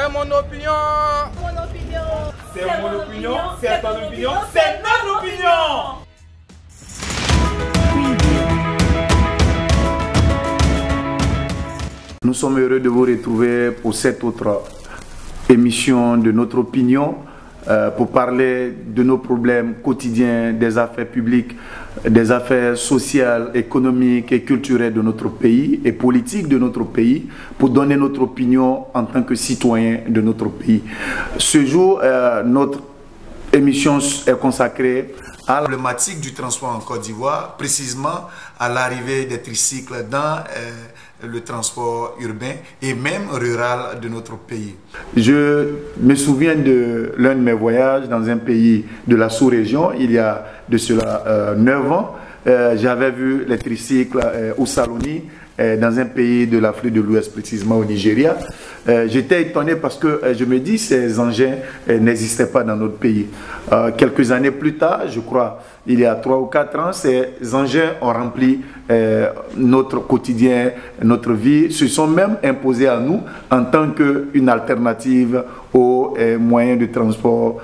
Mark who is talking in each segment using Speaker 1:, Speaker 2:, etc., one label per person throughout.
Speaker 1: C'est mon opinion.
Speaker 2: Mon opinion.
Speaker 3: C'est mon opinion. C'est ton opinion. C'est notre opinion.
Speaker 4: Nous sommes heureux de vous retrouver pour cette autre émission de notre opinion pour parler de nos problèmes quotidiens, des affaires publiques, des affaires sociales, économiques et culturelles de notre pays et politiques de notre pays, pour donner notre opinion en tant que citoyen de notre pays. Ce jour, notre émission est consacrée à la problématique du transport en Côte d'Ivoire, précisément à l'arrivée des tricycles dans le transport urbain et même rural de notre pays. Je me souviens de l'un de mes voyages dans un pays de la sous-région, il y a de cela 9 ans. J'avais vu les tricycles au Saloni, dans un pays de l'Afrique de l'Ouest, précisément au Nigeria. J'étais étonné parce que je me dis ces engins n'existaient pas dans notre pays. Quelques années plus tard, je crois, il y a 3 ou 4 ans, ces engins ont rempli notre quotidien, notre vie, se sont même imposés à nous en tant qu'une alternative aux moyens de transport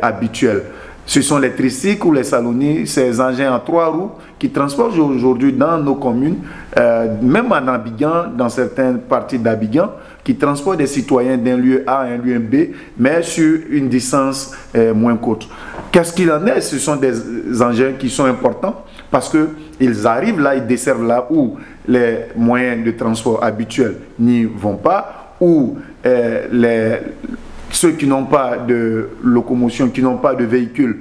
Speaker 4: habituels. Ce sont les tricycles ou les Saloni, ces engins à 3 roues qui transportent aujourd'hui dans nos communes, même en Abidjan, dans certaines parties d'Abidjan, qui transportent des citoyens d'un lieu A à un lieu B, mais sur une distance moins courte. Qu'est-ce qu'il en est? Ce sont des engins qui sont importants parce qu'ils arrivent là, ils desservent là où les moyens de transport habituels n'y vont pas, où ceux qui n'ont pas de locomotion, qui n'ont pas de véhicule,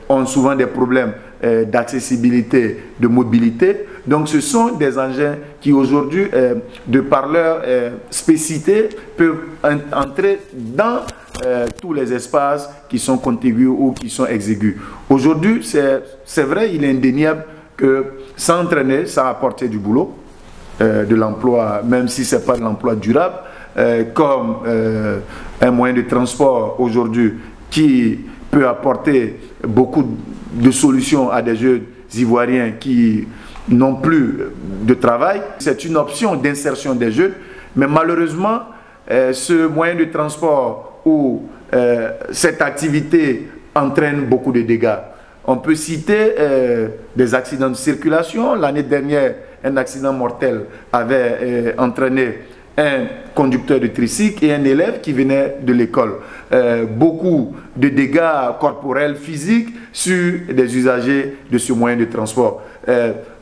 Speaker 4: ont souvent des problèmes d'accessibilité, de mobilité. Donc ce sont des engins qui aujourd'hui, de par leur spécificité, peuvent entrer dans tous les espaces qui sont contigus ou qui sont exigus. Aujourd'hui, c'est vrai, il est indéniable que s'entraîner, ça a apporté du boulot, de l'emploi, même si ce n'est pas de l'emploi durable, comme un moyen de transport aujourd'hui qui peut apporter beaucoup de solutions à des jeunes Ivoiriens qui n'ont plus de travail. C'est une option d'insertion des jeunes, mais malheureusement, ce moyen de transport ou cette activité entraîne beaucoup de dégâts. On peut citer des accidents de circulation. L'année dernière, un accident mortel avait entraîné un conducteur de tricycle et un élève qui venait de l'école. Beaucoup de dégâts corporels, physiques sur des usagers de ce moyen de transport.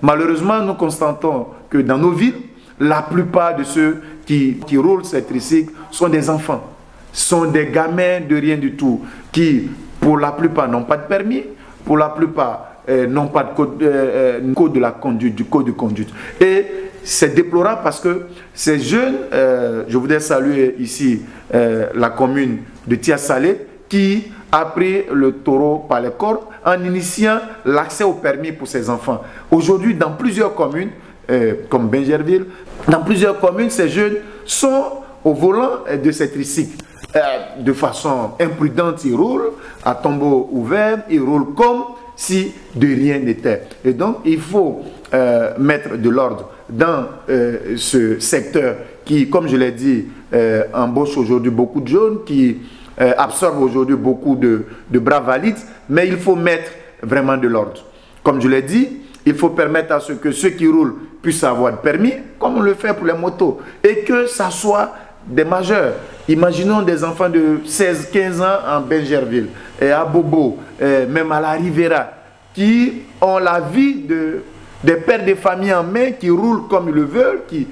Speaker 4: Malheureusement, nous constatons que dans nos villes, la plupart de ceux qui roulent ces tricycles sont des enfants, sont des gamins de rien du tout, qui pour la plupart n'ont pas de permis, pour la plupart n'ont pas de code de la conduite, du code de conduite. Et c'est déplorable parce que ces jeunes, je voudrais saluer ici la commune de Tia-Salé qui a pris le taureau par les cornes en initiant l'accès au permis pour ces enfants. Aujourd'hui, dans plusieurs communes, comme Benjerville, dans plusieurs communes, ces jeunes sont au volant de ces tricycles. De façon imprudente, ils roulent à tombeau ouvert, ils roulent comme si de rien n'était. Et donc, il faut mettre de l'ordre dans ce secteur qui, comme je l'ai dit, embauche aujourd'hui beaucoup de jeunes, qui absorbe aujourd'hui beaucoup de bras valides, mais il faut mettre vraiment de l'ordre. Comme je l'ai dit, il faut permettre à ce que ceux qui roulent puissent avoir de permis, comme on le fait pour les motos, et que ça soit des majeurs. Imaginons des enfants de 16-15 ans en Benjerville, et à Bobo, même à la Rivera, qui ont la vie des pères de famille en main, qui roulent comme ils le veulent, qui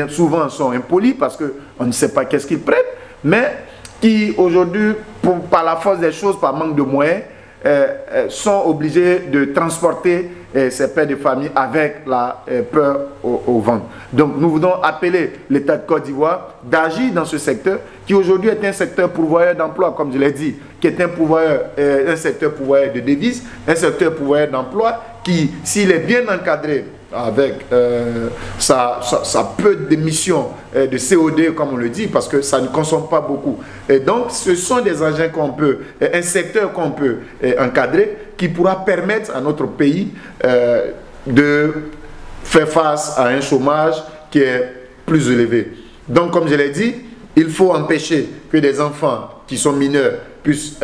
Speaker 4: souvent sont impolis parce qu'on ne sait pas qu'est-ce qu'ils prennent, mais qui aujourd'hui, par la force des choses, par manque de moyens, sont obligés de transporter ces pères de famille avec la peur au ventre. Donc nous voulons appeler l'État de Côte d'Ivoire d'agir dans ce secteur qui aujourd'hui est un secteur pourvoyeur d'emploi, comme je l'ai dit, qui est un secteur pourvoyeur de devises, un secteur pourvoyeur d'emploi qui, s'il est bien encadré avec sa peu d'émissions de CO2, comme on le dit, parce que ça ne consomme pas beaucoup. Et donc, ce sont des engins qu'on peut, un secteur qu'on peut encadrer, qui pourra permettre à notre pays de faire face à un chômage qui est plus élevé. Donc, comme je l'ai dit, Il faut empêcher que des enfants qui sont mineurs puissent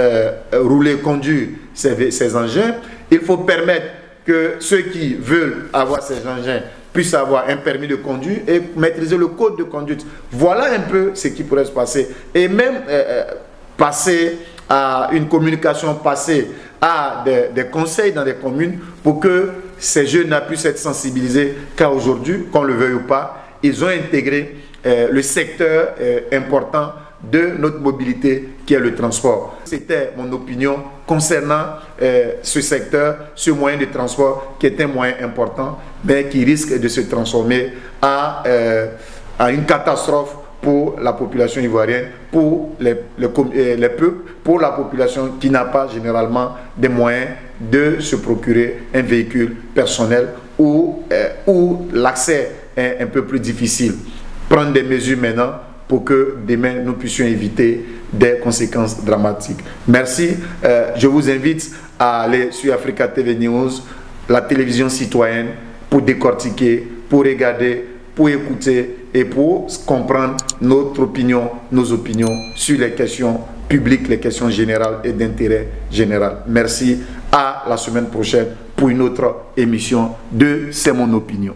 Speaker 4: rouler, conduire ces engins. Il faut permettre que ceux qui veulent avoir ces engins puissent avoir un permis de conduire et maîtriser le code de conduite. Voilà un peu ce qui pourrait se passer. Et même passer à une communication, passer à des conseils dans des communes pour que ces jeunes puissent être sensibilisés, car aujourd'hui, qu'on le veuille ou pas, ils ont intégré le secteur important de notre mobilité qui est le transport. C'était mon opinion concernant ce secteur, ce moyen de transport qui est un moyen important, mais qui risque de se transformer à une catastrophe pour la population ivoirienne, pour les peuples, pour la population qui n'a pas généralement des moyens de se procurer un véhicule personnel où l'accès est un peu plus difficile. Prendre des mesures maintenant pour que demain nous puissions éviter des conséquences dramatiques. Merci. Je vous invite à aller sur Africa TV News, la télévision citoyenne, pour décortiquer, pour regarder, pour écouter et pour comprendre notre opinion, nos opinions sur les questions publiques, les questions générales et d'intérêt général. Merci. À la semaine prochaine pour une autre émission de C'est mon opinion.